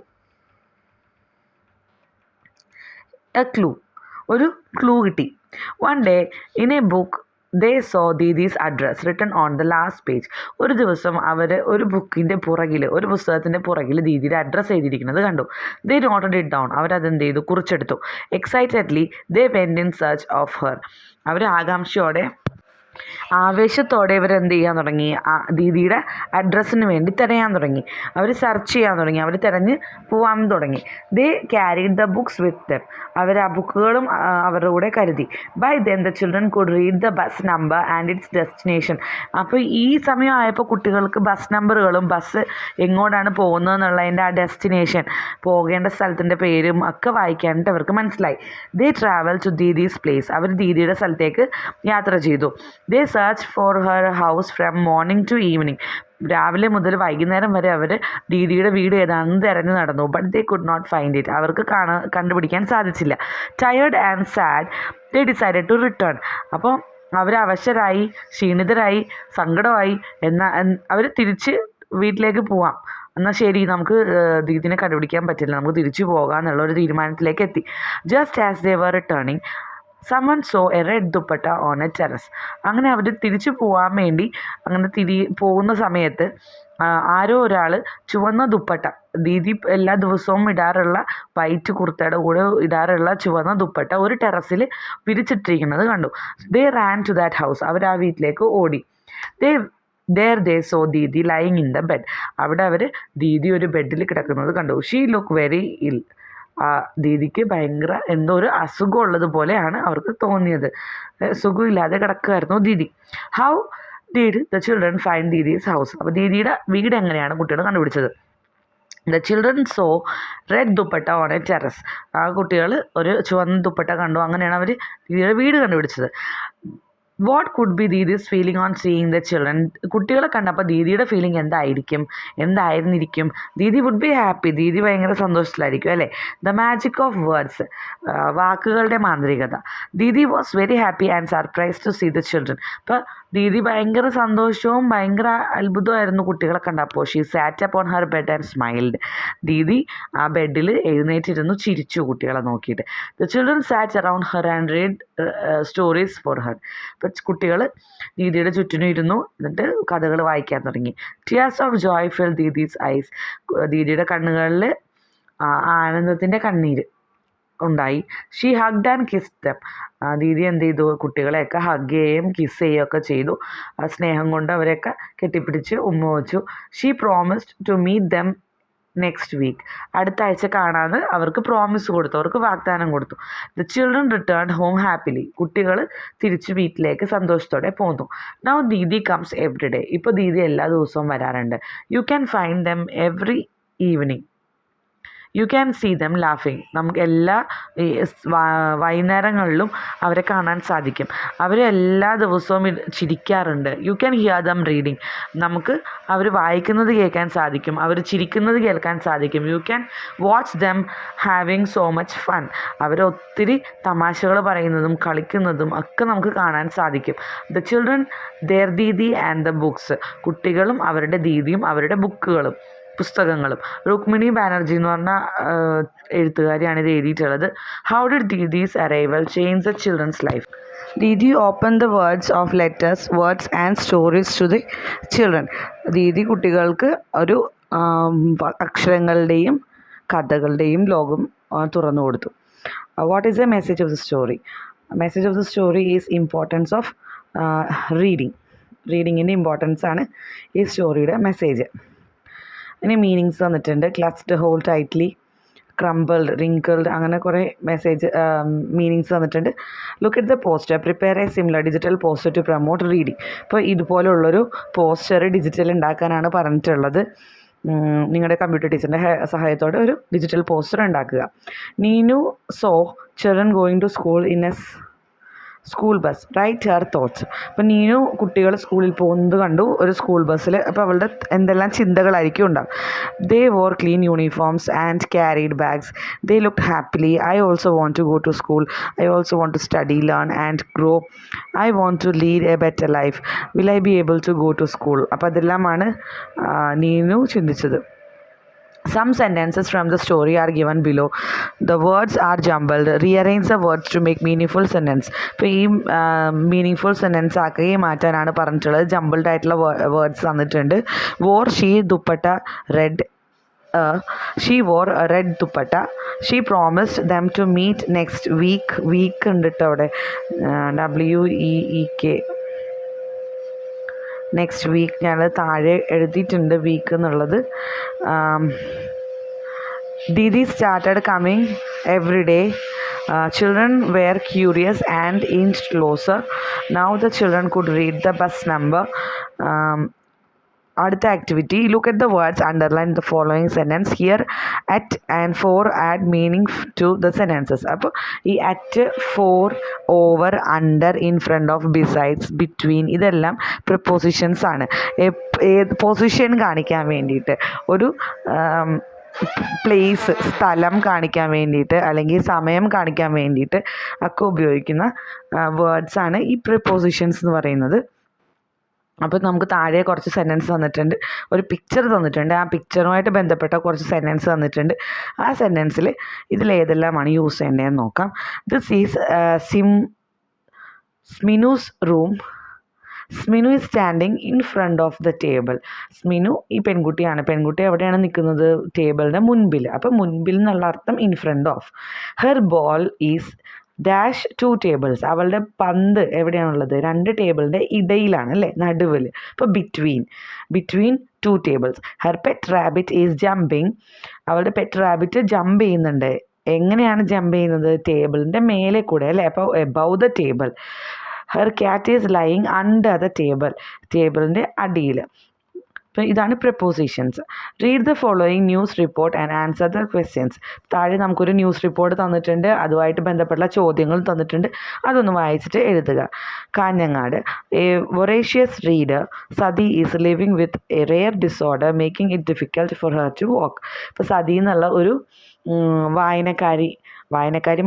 A clue. ഒരു ക്ലൂ കിട്ടി. One day in a book they saw Didi's address written on the last page. ഒരു ദിവസം അവർ ഒരു ബുക്കിൻ്റെ പുറകിൽ, ഒരു പുസ്തകത്തിൻ്റെ പുറകിൽ ദീദിയുടെ അഡ്രസ്സ് എഴുതിയിരിക്കുന്നത് കണ്ടു. They noted it down. അവരതെന്ത് ചെയ്തു? കുറിച്ചെടുത്തു. Excitedly they went in search of her. അവർ ആകാംക്ഷയോടെ ആവേശത്തോടെ ഇവരെന്ത് ചെയ്യാൻ തുടങ്ങി, ദീദിയുടെ അഡ്രസ്സിന് വേണ്ടി തിരയാൻ തുടങ്ങി. അവർ സെർച്ച് ചെയ്യാൻ തുടങ്ങി, അവർ തിരഞ്ഞ് പോവാൻ തുടങ്ങി. They carried the books with them. അവർ ആ ബുക്കുകളും അവരുടെ കൂടെ കരുതി. By then the children could read the bus number and its destination. അപ്പോൾ ഈ സമയമായപ്പോൾ കുട്ടികൾക്ക് ബസ് നമ്പറുകളും ബസ് എങ്ങോട്ടാണ് പോകുന്നതെന്നുള്ളതിൻ്റെ ആ ഡെസ്റ്റിനേഷൻ, പോകേണ്ട സ്ഥലത്തിൻ്റെ പേരും ഒക്കെ വായിക്കാനായിട്ട് അവർക്ക് മനസ്സിലായി. They travel to Didi's place. അവർ ദീദിയുടെ സ്ഥലത്തേക്ക് യാത്ര ചെയ്തു. They search for her house from morning to evening. രാവിലെ മുതൽ വൈകുന്നേരം വരെ അവർ ദീദിയുടെ വീട് ഏതാണെന്ന് തിരഞ്ഞു നടന്നു. But they could not find it. അവർക്ക് കണ്ടുപിടിക്കാൻ സാധിച്ചില്ല. Tired and sad they decided to return. അപ്പോൾ അവർ അവശരായി, ക്ഷീണിതരായി, സങ്കടമായി. അവർ തിരിച്ച് വീട്ടിലേക്ക് പോവാം. എന്നാൽ ശരി, നമുക്ക് ദീദിനെ കണ്ടുപിടിക്കാൻ പറ്റില്ല, നമുക്ക് തിരിച്ചു പോകാം എന്നുള്ള ഒരു തീരുമാനത്തിലേക്ക് എത്തി. Just as they were returning someone saw a red dupatta on a terrace. അങ്ങനെ അവർ തിരിച്ചു പോകാൻ വേണ്ടി അങ്ങനെ പോകുന്ന സമയത്ത് ആരോ ഒരാൾ ചുവന്ന ദുപ്പട്ട, ദീദി എല്ലാ ദിവസവും ഇടാറുള്ള വൈറ്റ് കുർത്തയുടെ കൂടെ ഇടാറുള്ള ചുവന്ന ദുപ്പട്ട ഒരു ടെറസിൽ വിരിച്ചിട്ടിരിക്കുന്നത് കണ്ടു. They ran to that house. അവർ ആ വീട്ടിലേക്ക് ഓടി. They saw Didi lying in the bed. അവിടെ അവർ ദീദി ഒരു ബെഡിൽ കിടക്കുന്നത് കണ്ടു. ഷീ ലുക്ക് വെരി ഇൽ. ദീദിക്ക് ഭയങ്കര എന്തോ ഒരു അസുഖം ഉള്ളതുപോലെയാണ് അവർക്ക് തോന്നിയത്. സുഖമില്ലാതെ കിടക്കുമായിരുന്നു Didi. How did the children find Didi's house. അപ്പോൾ ദീദിയുടെ വീട് എങ്ങനെയാണ് കുട്ടികൾ കണ്ടുപിടിച്ചത്? The children saw red dupatta on a terrace. ആ കുട്ടികൾ ഒരു ചുവന്ന ദുപ്പട്ട കണ്ടു. അങ്ങനെയാണ് അവർ ദീദിയുടെ വീട് കണ്ടുപിടിച്ചത്. What could be Didi's feeling on seeing the children. കുട്ടികളെ കണ്ടപ്പോൾ ദീദിയുടെ ഫീലിംഗ് എന്തായിരുന്നിരിക്കും? Didi would be happy. Didi ഭയങ്കര സന്തോഷത്തിലായിരിക്കും അല്ലേ? The magic of words. വാക്കുകളുടെ മാന്ത്രികത. Didi was very happy and surprise to see the children. അപ്പോൾ ദീദി ഭയങ്കര സന്തോഷവും ഭയങ്കര അത്ഭുതമായിരുന്നു കുട്ടികളെ കണ്ടപ്പോൾ. She sat upon her bed and smiled. Didi ആ ബെഡിൽ എഴുന്നേറ്റിരുന്നു, ചിരിച്ചു കുട്ടികളെ നോക്കിയിട്ട്. The children sat around her and read stories for her. അപ്പോൾ കുട്ടികൾ ദീദിയുടെ ചുറ്റിനും ഇരുന്നു, എന്നിട്ട് കഥകൾ വായിക്കാൻ തുടങ്ങി. Tears of joy fill Didi's eyes. ദീദിയുടെ കണ്ണുകളിൽ ആനന്ദത്തിൻ്റെ കണ്ണീര് ഉണ്ടായി. She hugged and kissed them. Didi എന്ത് ചെയ്തു? കുട്ടികളെയൊക്കെ ഹഗ് ചെയ്യുകയും കിസ് ചെയ്യുകയൊക്കെ ചെയ്തു. സ്നേഹം കൊണ്ട് അവരെയൊക്കെ കെട്ടിപ്പിടിച്ച് ഉമ്മ വെച്ചു. She promised to meet them next week. അടുത്ത ആഴ്ച കാണാമെന്ന് അവർക്ക് പ്രോമിസ് കൊടുത്തു, അവർക്ക് വാഗ്ദാനം കൊടുത്തു. The children return home happily. കുട്ടികൾ തിരിച്ച് വീട്ടിലേക്ക് സന്തോഷത്തോടെ പോന്നു. Now Didi comes every day. ഇപ്പോൾ ദീദി എല്ലാ ദിവസവും വരാറുണ്ട്. You can find them every evening. You can see them ലാഫിങ്. നമുക്ക് എല്ലാ വൈകുന്നേരങ്ങളിലും അവരെ കാണാൻ സാധിക്കും. അവർ എല്ലാ ദിവസവും ചിരിക്കാറുണ്ട്. You can hear them reading. നമുക്ക് അവർ വായിക്കുന്നത് കേൾക്കാൻ സാധിക്കും, അവർ ചിരിക്കുന്നത് കേൾക്കാൻ സാധിക്കും. You can watch them having so much fun. അവരൊത്തിരി തമാശകൾ പറയുന്നതും കളിക്കുന്നതും ഒക്കെ നമുക്ക് കാണാൻ സാധിക്കും. The children their Didi and the books. കുട്ടികളും അവരുടെ ദീദിയും അവരുടെ ബുക്കുകളും പുസ്തകങ്ങളും. രുക്മിണി ബാനർജി എന്ന് പറഞ്ഞ എഴുത്തുകാരിയാണ് ഇത് എഴുതിയിട്ടുള്ളത്. How did Didi's arrival change the children's life? Didi open the words of letters, words and stories to the children. Didi കുട്ടികൾക്ക് ഒരു അക്ഷരങ്ങളുടെയും കഥകളുടെയും ലോകം തുറന്നു കൊടുത്തു. What is the message of the story? Message of the story is importance of റീഡിങ്ങിൻ്റെ importance ആണ് ഈ സ്റ്റോറിയുടെ മെസ്സേജ്. ഇനി മീനിങ്സ് തന്നിട്ടുണ്ട്. Clutched, hold tightly, crumbled, wrinkled, അങ്ങനെ കുറേ മീനിങ്സ് തന്നിട്ടുണ്ട്. Look at the poster. Prepare A similar digital poster to promote reading. ഇപ്പോൾ ഇതുപോലുള്ളൊരു പോസ്റ്റർ ഡിജിറ്റൽ ഉണ്ടാക്കാനാണ് പറഞ്ഞിട്ടുള്ളത്. നിങ്ങളുടെ കമ്പ്യൂട്ടർ ടീച്ചറിൻ്റെ സഹായത്തോടെ ഒരു ഡിജിറ്റൽ പോസ്റ്റർ ഉണ്ടാക്കുക. Neenu saw children going to school in a school bus, write her thoughts. അപ്പോൾ നീനു കുട്ടികൾ സ്കൂളിൽ പോകുന്നത് കണ്ടു ഒരു സ്കൂൾ ബസ്സിൽ. അപ്പോൾ അവളുടെ എന്തെല്ലാം ചിന്തകളായിരിക്കും ഉണ്ടാവും. They wore clean uniforms and carried bags. They looked happily. I also want to go to school. I also want to study, learn and grow. I want to lead a better life. Will I be able to go to school? അപ്പോൾ അതെല്ലാമാണ് നീനു ചിന്തിച്ചത്. Some sentences from the story are given below. The words are jumbled. Rearrange the words to make meaningful sentence. ഇപ്പോൾ ഈ meaningful sentence ആക്കി മാറ്റാനാണ് പറഞ്ഞിട്ടുള്ളത്. Jumbled ആയിട്ടുള്ള words തന്നിട്ടുണ്ട്. Wore she dupatta red. She wore red dupatta. She promised them to meet next week. Week ഉണ്ട് കേട്ടോ അവിടെ, WEEK. നെക്സ്റ്റ് വീക്ക് ഞാൻ താഴെ എഴുതിയിട്ടുണ്ട് വീക്ക് എന്നുള്ളത്. Didi started coming every day. Children were curious and inched closer. Now the children could read the bus number. അടുത്ത activity, look at the words, underline the following sentence. Here at and for add meaning to the sentences. അപ്പോൾ ഈ at, for, over, under, in front of, besides, between ഇതെല്ലാം prepositions ആണ്. Position കാണിക്കാൻ വേണ്ടിയിട്ട്, ഒരു place, സ്ഥലം കാണിക്കാൻ വേണ്ടിയിട്ട്, അല്ലെങ്കിൽ സമയം കാണിക്കാൻ വേണ്ടിയിട്ട് ഒക്കെ ഉപയോഗിക്കുന്ന വേർഡ്സാണ് ഈ പ്രിപ്പോസിഷൻസ് എന്ന് പറയുന്നത്. അപ്പോൾ നമുക്ക് താഴെ കുറച്ച് സെൻറ്റൻസ് തന്നിട്ടുണ്ട്, ഒരു പിക്ചർ തന്നിട്ടുണ്ട്, ആ പിക്ചറുമായിട്ട് ബന്ധപ്പെട്ട കുറച്ച് സെൻറ്റൻസ് തന്നിട്ടുണ്ട്. ആ സെൻറ്റൻസിൽ ഇതിലേതെല്ലാമാണ് യൂസ് ചെയ്യേണ്ടതെന്ന് നോക്കാം. This is Sminu's room. Sminu is standing in front of the table. Sminu ഈ പെൺകുട്ടിയാണ്. പെൺകുട്ടി എവിടെയാണ് നിൽക്കുന്നത്? ടേബിളിൻ്റെ മുൻപിൽ. അപ്പോൾ മുൻപിൽ എന്നുള്ള അർത്ഥം in front of. Her ball is dash two tables. അവളുടെ പന്ത് എവിടെയാണുള്ളത്? രണ്ട് ടേബിളിൻ്റെ ഇടയിലാണ്, അല്ലേ, നടുവിൽ. അപ്പോൾ between two tables. Her pet rabbit is jumping. അവളുടെ പെറ്റ് റാബിറ്റ് ജമ്പ് ചെയ്യുന്നുണ്ട്. എങ്ങനെയാണ് ജമ്പ് ചെയ്യുന്നത്? ടേബിളിൻ്റെ മേലെ കൂടെ, അല്ലേ. അപ്പോൾ above the table. Her cat is lying under the table. ടേബിളിൻ്റെ അടിയിൽ. അപ്പോൾ ഇതാണ് prepositions. Read the following news report and answer the questions. താഴെ നമുക്കൊരു ന്യൂസ് റിപ്പോർട്ട് തന്നിട്ടുണ്ട്, അതുമായിട്ട് ബന്ധപ്പെട്ട ചോദ്യങ്ങൾ തന്നിട്ടുണ്ട്. അതൊന്ന് വായിച്ചിട്ട് എഴുതുക. Kanhangad, a voracious reader Sathi is living with a rare disorder making it difficult for her to walk. ഇപ്പോൾ സതി എന്നുള്ള ഒരു വായനക്കാരി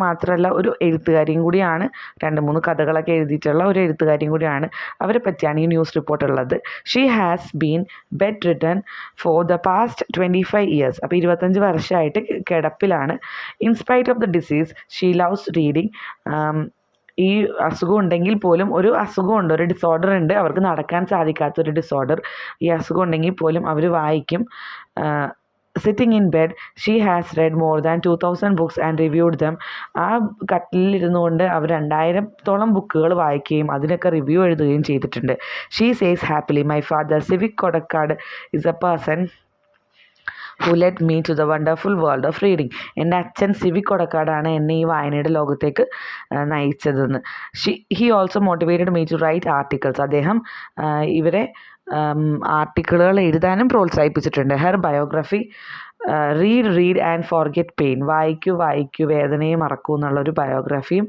മാത്രമല്ല, ഒരു എഴുത്തുകാരിയും കൂടിയാണ്. 2-3 കഥകളൊക്കെ എഴുതിയിട്ടുള്ള ഒരു എഴുത്തുകാരിയും കൂടിയാണ്. അവരെ പറ്റിയാണ് ഈ ന്യൂസ് റിപ്പോർട്ടുള്ളത്. She has been bedridden for the past 25 years. അപ്പോൾ 25 വർഷമായിട്ട് കിടപ്പിലാണ്. In spite of the disease she loves reading. ഈ അസുഖം ഉണ്ടെങ്കിൽ പോലും, ഒരു അസുഖമുണ്ട്, ഒരു ഡിസോർഡർ ഉണ്ട്, അവർക്ക് നടക്കാൻ സാധിക്കാത്തൊരു ഡിസോർഡർ. ഈ അസുഖം ഉണ്ടെങ്കിൽ പോലും അവർ വായിക്കും. Sitting in bed she has red more than 2000 books and reviewed dum. ആ കട്ടിലിരുന്നു കൊണ്ട് അവർ 2000-ഓളം ബുക്കുകൾ വായിക്കുകയും അതിനൊക്കെ റിവ്യൂ എഴുതുകയും ചെയ്തിട്ടുണ്ട്. She says happily, my father Civic Kodakkad is a person who led me to the wonderful world of reading. എൻ്റെ അച്ഛൻ സിവിക് കൊടക്കാടാണ് എന്നെ ഈ വായനയുടെ ലോകത്തേക്ക് നയിച്ചതെന്ന്. He also motivated me to write articles. അദ്ദേഹം ഇവരെ ആർട്ടിക്കിളുകൾ എഴുതാനും പ്രോത്സാഹിപ്പിച്ചിട്ടുണ്ട്. Her biography, read and forget pain. വായിക്കൂ വേദനയെ മറക്കൂ എന്നുള്ളൊരു ബയോഗ്രഫിയും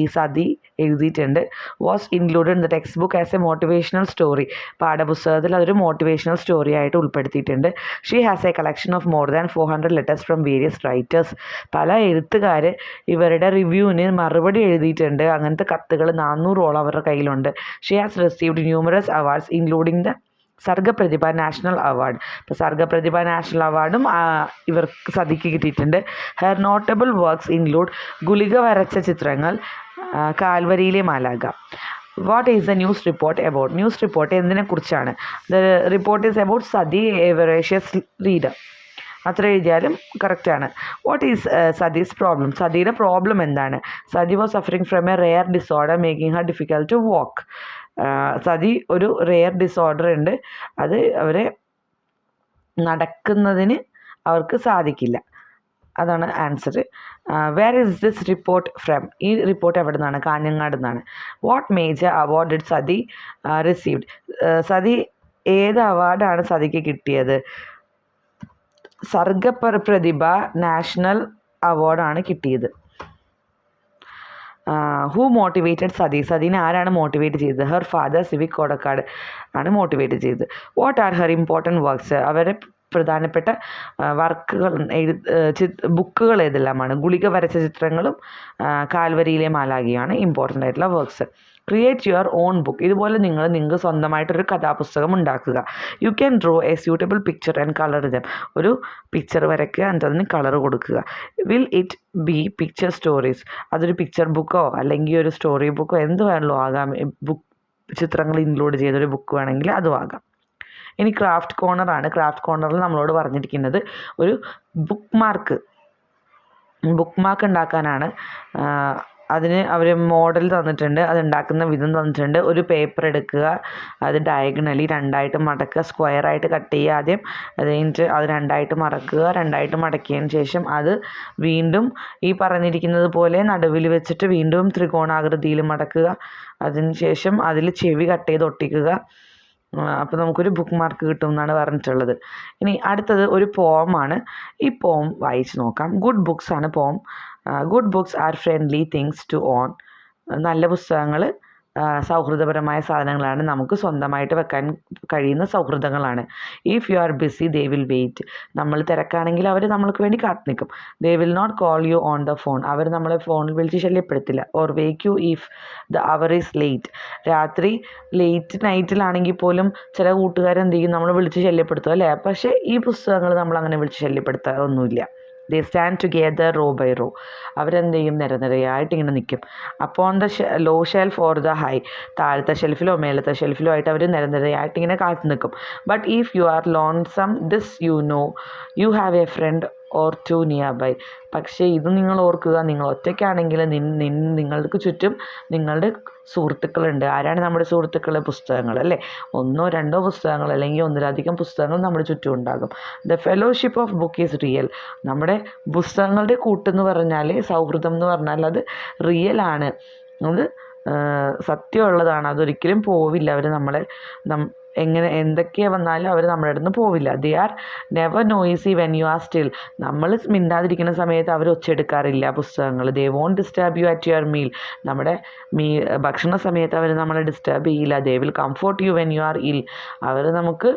ഈ സതി എഴുതിയിട്ടുണ്ട്. Was included in the text book as a motivational story. പാഠപുസ്തകത്തിൽ അതൊരു മോട്ടിവേഷണൽ സ്റ്റോറി ആയിട്ട് ഉൾപ്പെടുത്തിയിട്ടുണ്ട്. She has A collection of more than 400 letters from various writers. പല എഴുത്തുകാർ ഇവരുടെ റിവ്യൂവിന് മറുപടി എഴുതിയിട്ടുണ്ട്. അങ്ങനത്തെ കത്തുകൾ 400ഓളം അവരുടെ കയ്യിലുണ്ട്. She has received numerous awards including the Sargaprathibha national award. ഇപ്പോൾ സർഗപ്രതിഭ നാഷണൽ അവാർഡും ഇവർക്ക് സതിക്ക് കിട്ടിയിട്ടുണ്ട്. ഹെർ നോട്ടബിൾ വർക്ക്സ് ഇൻക്ലൂഡ് ഗുളിക വരച്ച ചിത്രങ്ങൾ, കാൽവരിയിലെ മാലാഖ. What is the news report about? News report എന്തിനെക്കുറിച്ചാണ്? The report is about Sathi, a voracious reader. അത്ര എഴുതിയാലും കറക്റ്റാണ്. What is Sathi's problem? സതിയുടെ പ്രോബ്ലം എന്താണ്? Sathi was suffering from a rare disorder making her difficult to walk. Sathi ഒരു റെയർ ഡിസോർഡർ ഉണ്ട്, അത് അവരെ നടക്കുന്നതിന് അവർക്ക് സാധിക്കില്ല. അതാണ് answer. Where is this report from? ഈ റിപ്പോർട്ട് എവിടെ നിന്നാണ്? കാഞ്ഞങ്ങാട് നിന്നാണ്. What major award did Sathi received? Sathi ഏത് അവാർഡാണ് സതിക്ക് കിട്ടിയത്? സർഗപ്രതിഭ നാഷണൽ അവാർഡാണ് കിട്ടിയത്. Who motivated sati? സതിനെ ആരാണ് മോട്ടിവേറ്റ് ചെയ്തത്? ഹെർ ഫാദർ സിവിക് കൊടക്കാട് ആണ് മോട്ടിവേറ്റ് ചെയ്തത്. What are her important works? അവരെ പ്രധാനപ്പെട്ട വർക്കുകൾ, ബുക്കുകൾ ഏതെല്ലാമാണ്? ഗുളിക വരച്ച ചിത്രങ്ങളും കാൽവരിയിലെ മാലാഖയാണ് ഇമ്പോർട്ടൻ്റ് ആയിട്ടുള്ള works. Create your own book. ഇതുപോലെ നിങ്ങൾക്ക് സ്വന്തമായിട്ടൊരു കഥാപുസ്തകം ഉണ്ടാക്കുക. You can draw A suitable picture and colour dum. ഒരു പിക്ചർ വരയ്ക്കുക, എന്നിട്ട് അതിന് കളർ കൊടുക്കുക. Will it be picture stories? അതൊരു പിക്ചർ ബുക്കോ അല്ലെങ്കിൽ ഒരു സ്റ്റോറി ബുക്കോ എന്ത് വേണമല്ലോ ആകാം. ചിത്രങ്ങൾ ഇൻക്ലൂഡ് ചെയ്തൊരു ബുക്ക് വേണമെങ്കിൽ അതും ആകാം. ഇനി ക്രാഫ്റ്റ് കോർണറാണ്. ക്രാഫ്റ്റ് കോർണറിൽ നമ്മളോട് പറഞ്ഞിരിക്കുന്നത് ഒരു ബുക്ക് മാർക്ക് ഉണ്ടാക്കാനാണ്. അതിന് അവർ മോഡൽ തന്നിട്ടുണ്ട്, അത് ഉണ്ടാക്കുന്ന വിധം തന്നിട്ടുണ്ട്. ഒരു പേപ്പർ എടുക്കുക, അത് ഡയഗണലി രണ്ടായിട്ട് മടക്കുക, സ്ക്വയറായിട്ട് കട്ട് ചെയ്യുക ആദ്യം. അത് കഴിഞ്ഞിട്ട് അത് രണ്ടായിട്ട് മടക്കുക, രണ്ടായിട്ട് മടക്കിയതിന് ശേഷം അത് വീണ്ടും ഈ പറഞ്ഞിരിക്കുന്നത് പോലെ നടുവിൽ വെച്ചിട്ട് വീണ്ടും ത്രികോണാകൃതിയിൽ മടക്കുക. അതിന് ശേഷം അതിൽ ചെവി കട്ട് ചെയ്ത് ഒട്ടിക്കുക. അപ്പോൾ നമുക്കൊരു ബുക്ക് മാർക്ക് കിട്ടും എന്നാണ് പറഞ്ഞിട്ടുള്ളത്. ഇനി അടുത്തത് ഒരു പോമാണ്. ഈ പോം വായിച്ച് നോക്കാം. ഗുഡ് ബുക്സ് ആണ് poem. Good books are friendly things to own. നല്ല പുസ്തകങ്ങൾ സൗഹൃദപരമായ സാധനങ്ങളാണ്, നമുക്ക് സ്വന്തമായിട്ട് വെക്കാൻ കഴിയുന്ന സൗഹൃദങ്ങളാണ്. If you are busy they will wait. നമ്മൾ തിരക്കാണെങ്കിൽ അവർ നമ്മൾക്ക് വേണ്ടി കാത്തു നിൽക്കും. They will not call you on the phone. അവർ നമ്മളെ ഫോണിൽ വിളിച്ച് ശല്യപ്പെടുത്തില്ല. Or wake you if the hour is late. രാത്രി ലേറ്റ് നൈറ്റിലാണെങ്കിൽ പോലും ചില കൂട്ടുകാരെന്ത് ചെയ്യും, നമ്മൾ വിളിച്ച് ശല്യപ്പെടുത്തും അല്ലേ. പക്ഷേ ഈ പുസ്തകങ്ങൾ നമ്മളങ്ങനെ വിളിച്ച് ശല്യപ്പെടുത്താറൊന്നുമില്ല. They stand together row by row. അവരെന്ത് ചെയ്യും, നിരനിരയായിട്ട് ഇങ്ങനെ നിൽക്കും. അപ്പോൾ on the low shelf or the high, താഴത്തെ ഷെൽഫിലോ മേലത്തെ ഷെൽഫിലോ ആയിട്ട് അവർ നിരനിരയായിട്ട് ഇങ്ങനെ കാത്തു നിൽക്കും. But if you are lonesome this you know you have a friend or two nearby. പക്ഷേ ഇത് നിങ്ങൾ ഓർക്കുക, നിങ്ങൾ ഒറ്റയ്ക്കാണെങ്കിൽ നിങ്ങൾക്ക് ചുറ്റും നിങ്ങളുടെ സുഹൃത്തുക്കളുണ്ട്. ആരാണ് നമ്മുടെ സുഹൃത്തുക്കൾ? പുസ്തകങ്ങൾ അല്ലേ. ഒന്നോ രണ്ടോ പുസ്തകങ്ങൾ അല്ലെങ്കിൽ ഒന്നിലധികം പുസ്തകങ്ങൾ നമ്മുടെ ചുറ്റും ഉണ്ടാകും. The fellowship of book is real. നമ്മുടെ പുസ്തകങ്ങളുടെ കൂട്ടെന്ന് പറഞ്ഞാൽ, സൗഹൃദം എന്ന് പറഞ്ഞാൽ അത് റിയലാണ്, അത് സത്യമുള്ളതാണ്. അതൊരിക്കലും പോവില്ല. അവർ നമ്മളെ എന്തൊക്കെ വന്നാലും അവർ നമ്മുടെ അടുത്ത് നിന്ന് പോവില്ല. They are never noisy when you are still. നമ്മൾ മിണ്ടാതിരിക്കുന്ന സമയത്ത് അവർ ഒച്ചെടുക്കാറില്ല പുസ്തകങ്ങൾ. They won't disturb you at your meal. നമ്മുടെ ഭക്ഷണ സമയത്ത് അവർ നമ്മളെ ഡിസ്റ്റർബ് ചെയ്യില്ല. They will comfort you when you are ill. അവർ നമുക്ക്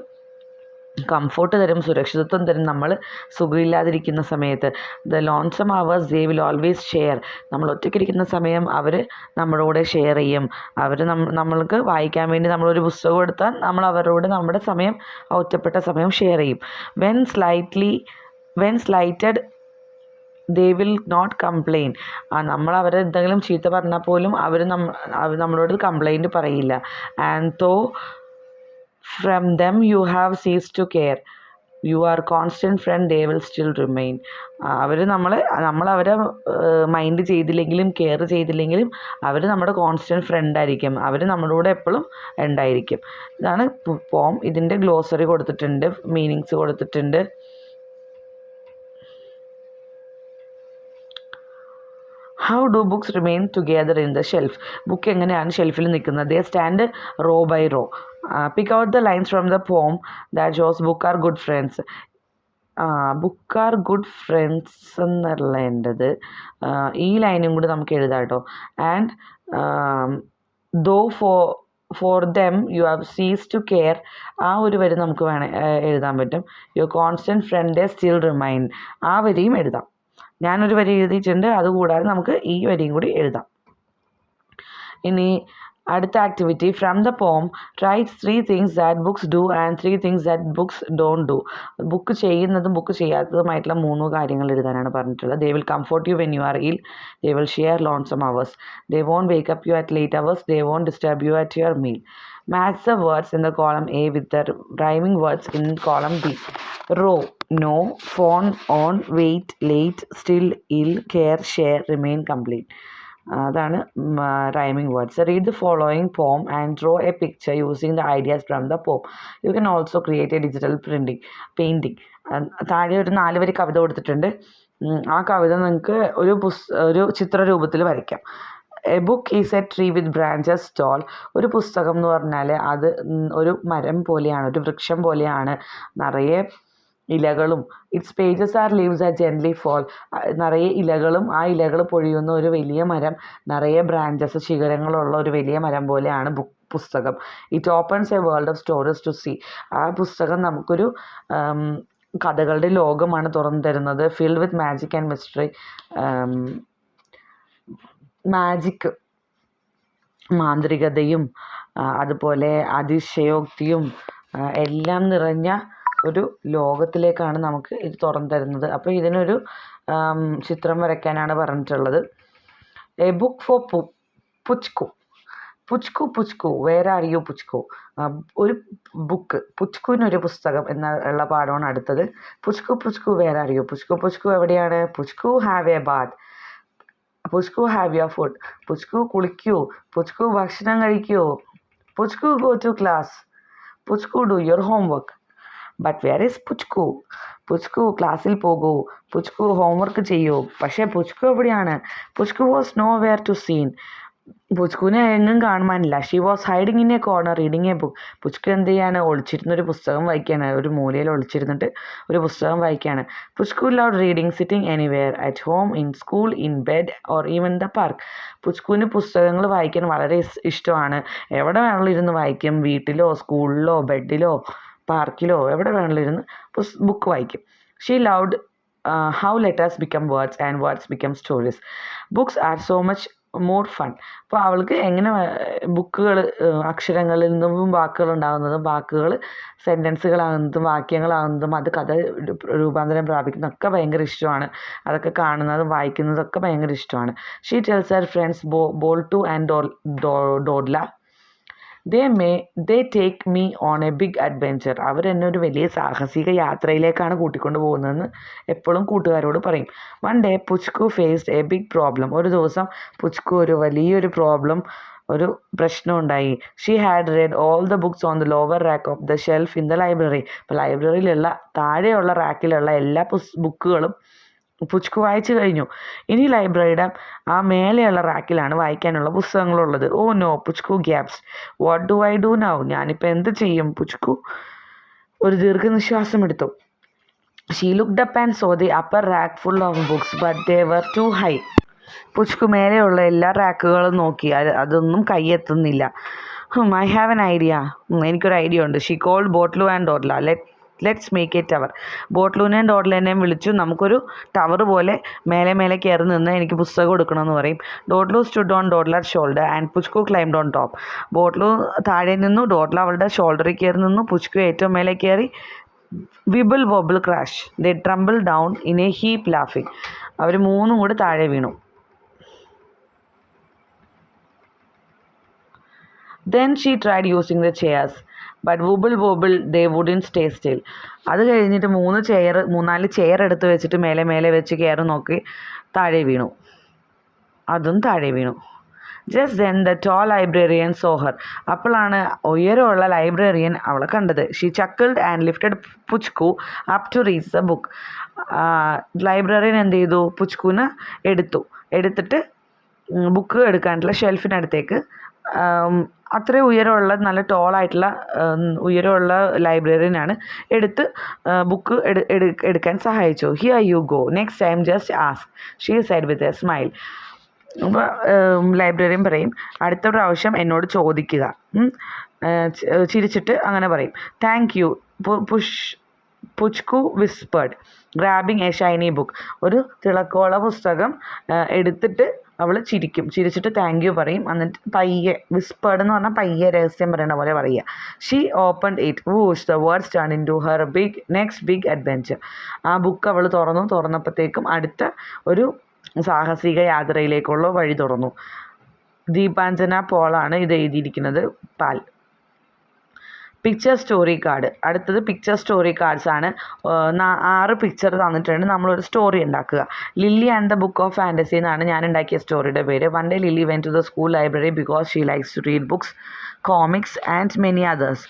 കംഫോർട്ട് തരും, സുരക്ഷിതത്വം തരും നമ്മൾ സുഖമില്ലാതിരിക്കുന്ന സമയത്ത്. The lonesome hours they will always share. നമ്മൾ ഒറ്റയ്ക്കിരിക്കുന്ന സമയം അവർ നമ്മളോട് ഷെയർ ചെയ്യും. അവർ നമ്മൾക്ക് വായിക്കാൻ വേണ്ടി നമ്മളൊരു പുസ്തകം എടുത്താൽ നമ്മൾ അവരോട് നമ്മുടെ സമയം, ഒറ്റപ്പെട്ട സമയം ഷെയർ ചെയ്യും. When slighted they will not complain. നമ്മൾ അവരെ എന്തെങ്കിലും ചീത്ത പറഞ്ഞാൽ പോലും അവർ നമ്മളോട് കംപ്ലൈൻറ്റ് പറയില്ല. ആൻഡ് തോ from them you have ceased to care, you are constant friend they will still remain. അവർ നമ്മളവരെ മൈൻഡ് ചെയ്തില്ലെങ്കിലും കെയർ ചെയ്തില്ലെങ്കിലും അവർ നമ്മുടെ കോൺസ്റ്റൻറ്റ് ഫ്രണ്ടായിരിക്കും. അവർ നമ്മളോട് എപ്പോഴും ഉണ്ടായിരിക്കും. ഇതാണ് പോം. ഇതിൻ്റെ ഗ്ലോസറി കൊടുത്തിട്ടുണ്ട്, മീനിങ്സ് കൊടുത്തിട്ടുണ്ട്. How do books remain together in the shelf. Book എങ്ങനെയാണ് ഷെൽഫിൽ നിൽക്കുന്നത്? They stand row by row. Pick out the lines from the poem that shows book are good friends. Book are good friends എന്നല്ല എൻ്റെത്. ഈ ലൈനും കൂടി നമുക്ക് എഴുതാം കേട്ടോ. And though for them you have cease to care. ആ ഒരു വരി നമുക്ക് എഴുതാൻ പറ്റും. Your constant friend still remain. ആ വരിയും എഴുതാം. ഞാനൊരു വരി എഴുതിയിട്ടുണ്ട്, അതുകൂടാതെ നമുക്ക് ഈ വരിയും കൂടി എഴുതാം. ഇനി അടുത്ത activity, from the poem write 3 things that books do and 3 things that books don't do. Book ചെയ്യുന്നതും ബുക്ക് ചെയ്യാത്തതുമായിട്ടുള്ള 3 കാര്യങ്ങൾ എഴുതാനാണ് പറഞ്ഞിട്ടുള്ളത്. They will comfort you when you are ill. They will share lonesome hours. They won't wake up you at late hours. They won't disturb you at your meal. Match the words in the column A with the rhyming words in column B. Row, no, phone, on, wait, late, still, ill, care, share, remain, complete. അതാണ് rhyming words. Read the following poem and draw A picture using the ideas from the പോം. You can also create A digital painting. താഴെ ഒരു 4 വരി കവിത കൊടുത്തിട്ടുണ്ട്. ആ കവിത നിങ്ങൾക്ക് ഒരു ചിത്രരൂപത്തിൽ വരയ്ക്കാം. A book is A tree with branches tall. ഒരു പുസ്തകം എന്ന് പറഞ്ഞാൽ അത് ഒരു മരം പോലെയാണ്, ഒരു വൃക്ഷം പോലെയാണ്, നിറയെ ഇലകളും. Its pages are leaves are gently fall. നിറയെ ഇലകളും ആ ഇലകൾ പൊഴിയുന്ന ഒരു വലിയ മരം, നിറയെ ബ്രാഞ്ചസ്, ശിഖരങ്ങളുള്ള ഒരു വലിയ മരം പോലെയാണ് പുസ്തകം. It opens a world of stories to see. ആ പുസ്തകം നമുക്കൊരു കഥകളുടെ ലോകമാണ് തുറന്നു തരുന്നത്. Filled with magic and mystery. Magic, മാന്ത്രികതയും അതുപോലെ അതിശയോക്തിയും എല്ലാം നിറഞ്ഞ ഒരു ലോകത്തിലേക്കാണ് നമുക്ക് ഇത് തുറന്നു തരുന്നത്. അപ്പോൾ ഇതിനൊരു ചിത്രം വരയ്ക്കാനാണ് പറഞ്ഞിട്ടുള്ളത്. A book for Puchku. Puchku Puchku where are you Puchku. ഒരു ബുക്ക്, പുച്കുവിനൊരു പുസ്തകം എന്നുള്ള പാഠമാണ് അടുത്തത്. Puchku Puchku where are you. Puchku Puchku എവിടെയാണ്? Puchku have a bath. Puchku have your food. Puchku കുളിക്കൂ. പുച്കു ഭക്ഷണം കഴിക്കൂ. Puchku go to class. Puchku do your homework. But where is Puchku? Puchku ക്ലാസ്സിൽ പോകൂ. പുച്കു ഹോംവർക്ക് ചെയ്യൂ. പക്ഷേ പുച്കു എവിടെയാണ്? Puchku was nowhere to seen. പുച്കുവിനെ എങ്ങും കാണുവാനില്ല. She was hiding in a corner reading a book. Puchku എന്ത് ചെയ്യാണ്? ഒളിച്ചിരുന്നൊരു പുസ്തകം വായിക്കുകയാണ്. ഒരു മൂലയിൽ ഒളിച്ചിരുന്നിട്ട് ഒരു പുസ്തകം വായിക്കുകയാണ്. Puchku love reading sitting anywhere, at home, in school, in bed or even the park. പുച്കുവിന് പുസ്തകങ്ങൾ വായിക്കാൻ വളരെ ഇഷ്ടമാണ്. എവിടെ വേണമെങ്കിലും ഇരുന്ന് വായിക്കും. വീട്ടിലോ സ്കൂളിലോ ബെഡിലോ പാർക്കിലോ എവിടെ വേണമെങ്കിലും ഇരുന്ന് ബുക്ക് വായിക്കും. She loved how letters become words and words become stories. Books are so much more fun. അപ്പോൾ അവൾക്ക് എങ്ങനെ ബുക്കുകൾ അക്ഷരങ്ങളിൽ നിന്നും വാക്കുകൾ ഉണ്ടാകുന്നതും വാക്കുകൾ സെൻറ്റൻസുകളാകുന്നതും വാക്യങ്ങളാകുന്നതും അത് കഥ രൂപാന്തരം പ്രാപിക്കുന്നതൊക്കെ ഭയങ്കര ഇഷ്ടമാണ്. അതൊക്കെ കാണുന്നതും വായിക്കുന്നതൊക്കെ ഭയങ്കര ഇഷ്ടമാണ്. She tells her friends Boltu and Dodla they take me on a big adventure. അവരെന്നെ ഒരു വലിയ സാഹസിക യാത്രയിലേക്കാണ് കൂട്ടിക്കൊണ്ട് പോകുന്നതെന്ന് എപ്പോഴും കൂട്ടുകാരോട് പറയും. One day Puchku faced a big problem. ഒരു ദിവസം പുച്കു ഒരു വലിയൊരു ഒരു പ്രശ്നം ഉണ്ടായി. She had read all the books on the lower rack of the shelf in the library. ഇപ്പോൾ ലൈബ്രറിയിലുള്ള താഴെയുള്ള റാക്കിലുള്ള എല്ലാ ബുക്കുകളും പുച്കു വായിച്ചു കഴിഞ്ഞു. ഇനി ലൈബ്രറിയുടെ ആ മേലെയുള്ള റാക്കിലാണ് വായിക്കാനുള്ള പുസ്തകങ്ങളുള്ളത്. Oh no, Puchku gasps. What do I do now? ഞാനിപ്പോൾ എന്ത് ചെയ്യും? പുച്കു ഒരു ദീർഘനിശ്വാസം എടുത്തു. She looked up and saw the upper rack full of books but they were too high. Puchku മേലെയുള്ള എല്ലാ റാക്കുകളും നോക്കി, അതൊന്നും കൈയെത്തുന്നില്ല. I have an idea. എനിക്കൊരു ഐഡിയ ഉണ്ട്. ഷീ കോൾഡ് ബോട്ട്ലു and Dodla. Let's make a tower. ബോട്ട്ലൂനെയും ഡോഡ്ലേനെയും വിളിച്ചു, നമുക്കൊരു ടവർ പോലെ മേലെ കയറി നിന്ന് എനിക്ക് പുസ്തകം എടുക്കണമെന്ന് പറയും. Dodlu stood on Dodla's shoulder and Puchku climbed on top. ബോട്ട്ലു താഴെ നിന്നു, ഡോഡ്ല അവളുടെ ഷോൾഡറിൽ കയറി നിന്നു, പുച്കു ഏറ്റവും മേലെ കയറി. Wibble wobble crash. They tumble down in a heap ലാഫിങ്. അവർ മൂന്നും കൂടി താഴെ വീണു. Then she tried using the chairs. But wobble they wouldn't stay still. അത് കഴിഞ്ഞിട്ട് 3-4 ചെയർ എടുത്ത് വെച്ചിട്ട് മേലെ വെച്ച് കയറി നോക്കി താഴെ വീണു. അതും താഴെ വീണു. Just then the tall librarian saw her. അപ്പോഴാണ് ഉയരമുള്ള ലൈബ്രറിയൻ അവളെ കണ്ടത്. She chuckled and lifted Puchku up to reach the book. Librarian എന്ത് ചെയ്തു? പുച്കുവിനെ എടുത്തിട്ട് ബുക്ക് എടുക്കാനുള്ള ഷെൽഫിനടുത്തേക്ക് അത്രയും ഉയരമുള്ള നല്ല ടോളായിട്ടുള്ള ഉയരമുള്ള ലൈബ്രറിയനാണ് എടുത്ത് ബുക്ക് എടുക്കാൻ സഹായിച്ചു. Here you go, next time just ask, she said with a smile. അപ്പോൾ ലൈബ്രറിയൻ പറയും, അടുത്ത പ്രാവശ്യം എന്നോട് ചോദിക്കുക. ചിരിച്ചിട്ട് അങ്ങനെ പറയും. Thank you Puchku whispered grabbing a shiny book. ഒരു തിളക്കമുള്ള പുസ്തകം എടുത്തിട്ട് അവൾ ചിരിച്ചിട്ട് താങ്ക് യു പറയും. എന്നിട്ട് പയ്യെ, വിസ്പേർഡ് എന്ന് പറഞ്ഞാൽ പയ്യെ രഹസ്യം പറയണ പോലെ പറയുക. She opened it. Whoosh the words turn into her next big adventure. ആ ബുക്ക് അവൾ തുറന്നപ്പോഴത്തേക്കും അടുത്ത ഒരു സാഹസിക യാത്രയിലേക്കുള്ള വഴി തുറന്നു. ദീപാഞ്ജന പോളാണ് ഇത് എഴുതിയിരിക്കുന്നത്. പാൽ. Picture story card. അടുത്തത് പിക്ചർ സ്റ്റോറി കാർഡ്സ് ആണ്. 6 പിക്ചർ തന്നിട്ടുണ്ട്. നമ്മളൊരു സ്റ്റോറി ഉണ്ടാക്കുക. Lily and the book of fantasy എന്നാണ് ഞാൻ ഉണ്ടാക്കിയ സ്റ്റോറിയുടെ പേര്. One day Lily went to the school library because she likes to read books, comics and many others.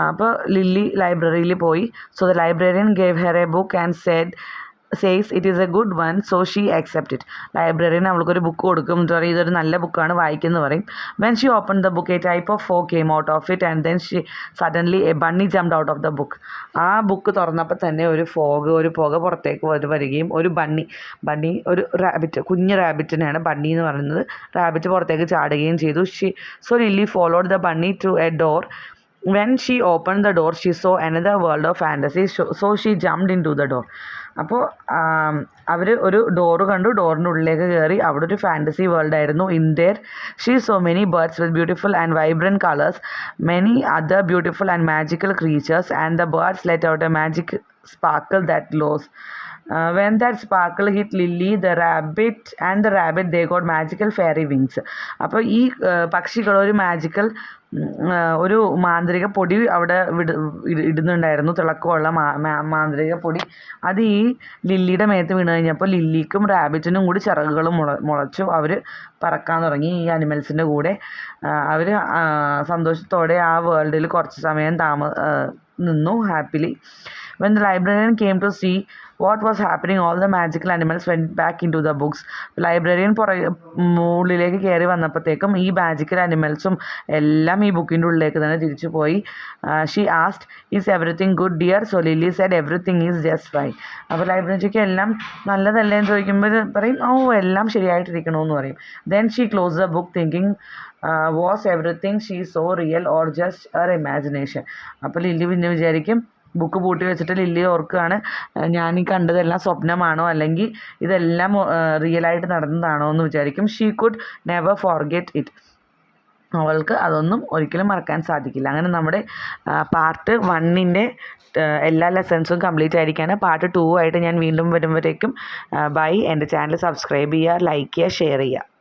അപ്പോൾ ലില്ലി ലൈബ്രറിയിൽ പോയി. So the librarian gave her a book and says it is a good one, so she accept it. Librarian അവൾക്കൊരു book കൊടുക്കും. എന്താ പറയുക, ഇതൊരു നല്ല ബുക്കാണ്, വായിക്കുന്നു പറയും. When she opened the book, a type of fog came out of it and then suddenly a bunny jumped out of the book. ആ ബുക്ക് തുറന്നപ്പോൾ തന്നെ ഒരു പുക പുറത്തേക്ക് വരികയും ഒരു ബണ്ണി ഒരു റാബിറ്റ്, കുഞ്ഞ് റാബിറ്റിനെയാണ് ബണ്ണി എന്ന് പറയുന്നത്. റാബിറ്റ് പുറത്തേക്ക് ചാടുകയും ചെയ്തു. So Lily followed the bunny to a door. When she opened the door, she saw another world of fantasy, so she jumped into the door. അപ്പോൾ അവർ ഒരു ഡോറ് കണ്ടു. ഡോറിൻ്റെ ഉള്ളിലേക്ക് കയറി. അവിടെ ഒരു ഫാൻറ്റസി വേൾഡ് ആയിരുന്നു. In there she saw many birds with beautiful and vibrant colours, many other beautiful and magical creatures, and the birds let out a magic sparkle that glows when that sparkle hit Lily the rabbit they got magical fairy wings. അപ്പോൾ ഈ പക്ഷികൾ ഒരു magical ഒരു മാന്ത്രിക പൊടി അവിടെ ഇടുന്നുണ്ടായിരുന്നു, തിളക്കമുള്ള മാന്ത്രിക പൊടി. അത് ഈ ലില്ലിയുടെ മേത്ത് വീണ് കഴിഞ്ഞപ്പോൾ ലില്ലിക്കും റാബിറ്റിനും കൂടി ചിറകുകൾ മുളച്ചു. അവർ പറക്കാൻ തുടങ്ങി. ഈ അനിമൽസിൻ്റെ കൂടെ അവർ സന്തോഷത്തോടെ ആ വേൾഡിൽ കുറച്ച് സമയം നിന്നു happily. When the librarian came to see what was happening, all the magical animals went back into the books. Librarian ഉള്ളിലേക്ക് കയറി വന്നപ്പോഴത്തേക്കും ഈ മാജിക്കൽ അനിമൽസും എല്ലാം ഈ ബുക്കിൻ്റെ ഉള്ളിലേക്ക് തന്നെ തിരിച്ചു പോയി. She asked, is everything good dear? So Lily said, everything is just fine. അപ്പോൾ ലൈബ്രറിക്ക് എല്ലാം നല്ലതല്ലേ എന്ന് ചോദിക്കുമ്പോൾ പറയും, ഓ എല്ലാം ശരിയായിട്ടിരിക്കണമെന്ന് പറയും. Then she close the book thinking, was everything she so real or just Har imagination? അപ്പോൾ ലില്ലി പിന്നെ വിചാരിക്കും, ബുക്ക് പൂട്ടി വെച്ചിട്ട് ലില്ലി ഓർക്കുകയാണ്, ഞാൻ ഈ കണ്ടതെല്ലാം സ്വപ്നമാണോ അല്ലെങ്കിൽ ഇതെല്ലാം റിയലായിട്ട് നടന്നതാണോ എന്ന് വിചാരിക്കും. She could never forget it. അവൾക്ക് അതൊന്നും ഒരിക്കലും മറക്കാൻ സാധിക്കില്ല. അങ്ങനെ നമ്മുടെ പാർട്ട് 1 എല്ലാ ലെസൺസും കംപ്ലീറ്റ് ആയിരിക്കുകയാണ്. പാർട്ട് 2 ആയിട്ട് ഞാൻ വീണ്ടും വരുമ്പോഴേക്കും ബൈ. എൻ്റെ ചാനൽ സബ്സ്ക്രൈബ് ചെയ്യുക, ലൈക്ക് ചെയ്യുക, ഷെയർ ചെയ്യുക.